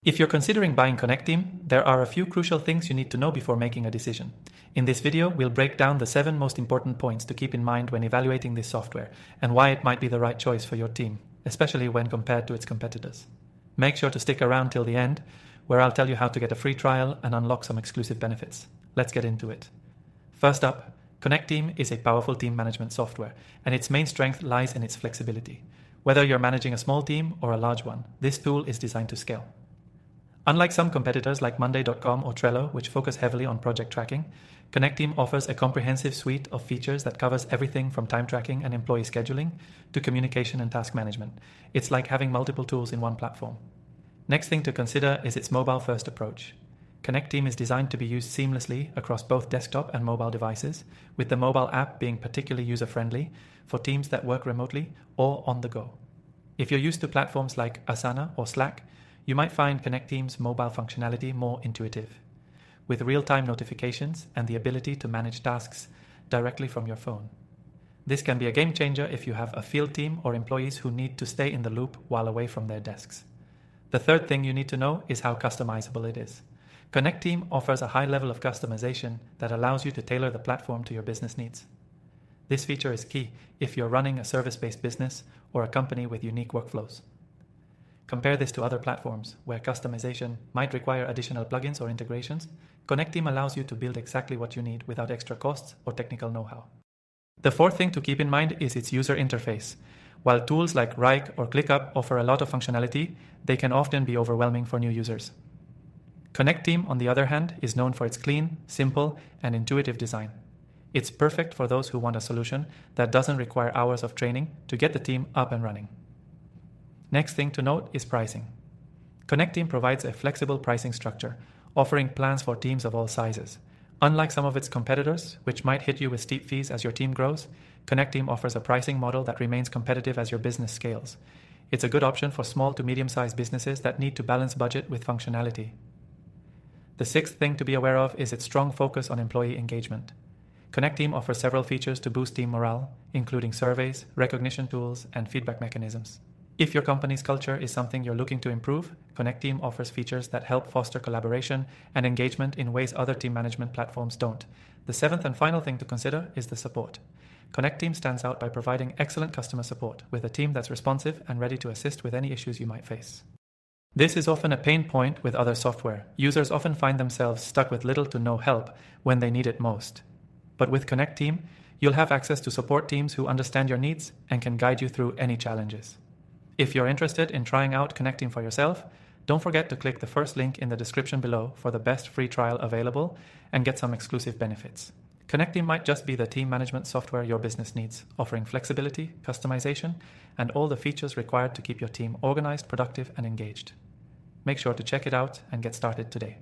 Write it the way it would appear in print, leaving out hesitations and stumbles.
If you're considering buying Connectteam, there are a few crucial things you need to know before making a decision. In this video, we'll break down the 7 most important points to keep in mind when evaluating this software and why it might be the right choice for your team, especially when compared to its competitors. Make sure to stick around till the end, where I'll tell you how to get a free trial and unlock some exclusive benefits. Let's get into it. First up, Connectteam is a powerful team management software, and its main strength lies in its flexibility. Whether you're managing a small team or a large one, this tool is designed to scale. Unlike some competitors like Monday.com or Trello, which focus heavily on project tracking, Connectteam offers a comprehensive suite of features that covers everything from time tracking and employee scheduling to communication and task management. It's like having multiple tools in one platform. Next thing to consider is its mobile-first approach. Connectteam is designed to be used seamlessly across both desktop and mobile devices, with the mobile app being particularly user-friendly for teams that work remotely or on the go. If you're used to platforms like Asana or Slack, you might find Connectteam's mobile functionality more intuitive, with real-time notifications and the ability to manage tasks directly from your phone. This can be a game changer if you have a field team or employees who need to stay in the loop while away from their desks. The third thing you need to know is how customizable it is. Connectteam offers a high level of customization that allows you to tailor the platform to your business needs. This feature is key if you're running a service-based business or a company with unique workflows. Compare this to other platforms where customization might require additional plugins or integrations. Connectteam allows you to build exactly what you need without extra costs or technical know-how. The fourth thing to keep in mind is its user interface. While tools like Rike or ClickUp offer a lot of functionality, they can often be overwhelming for new users. Connectteam, on the other hand, is known for its clean, simple, and intuitive design. It's perfect for those who want a solution that doesn't require hours of training to get the team up and running. Next thing to note is pricing. Connectteam provides a flexible pricing structure, offering plans for teams of all sizes. Unlike some of its competitors, which might hit you with steep fees as your team grows, Connectteam offers a pricing model that remains competitive as your business scales. It's a good option for small to medium-sized businesses that need to balance budget with functionality. The sixth thing to be aware of is its strong focus on employee engagement. Connectteam offers several features to boost team morale, including surveys, recognition tools, and feedback mechanisms. If your company's culture is something you're looking to improve, Connectteam offers features that help foster collaboration and engagement in ways other team management platforms don't. The seventh and final thing to consider is the support. Connectteam stands out by providing excellent customer support with a team that's responsive and ready to assist with any issues you might face. This is often a pain point with other software. Users often find themselves stuck with little to no help when they need it most. But with Connectteam, you'll have access to support teams who understand your needs and can guide you through any challenges. If you're interested in trying out Connectteam for yourself, don't forget to click the first link in the description below for the best free trial available and get some exclusive benefits. Connectteam might just be the team management software your business needs, offering flexibility, customization, and all the features required to keep your team organized, productive, and engaged. Make sure to check it out and get started today.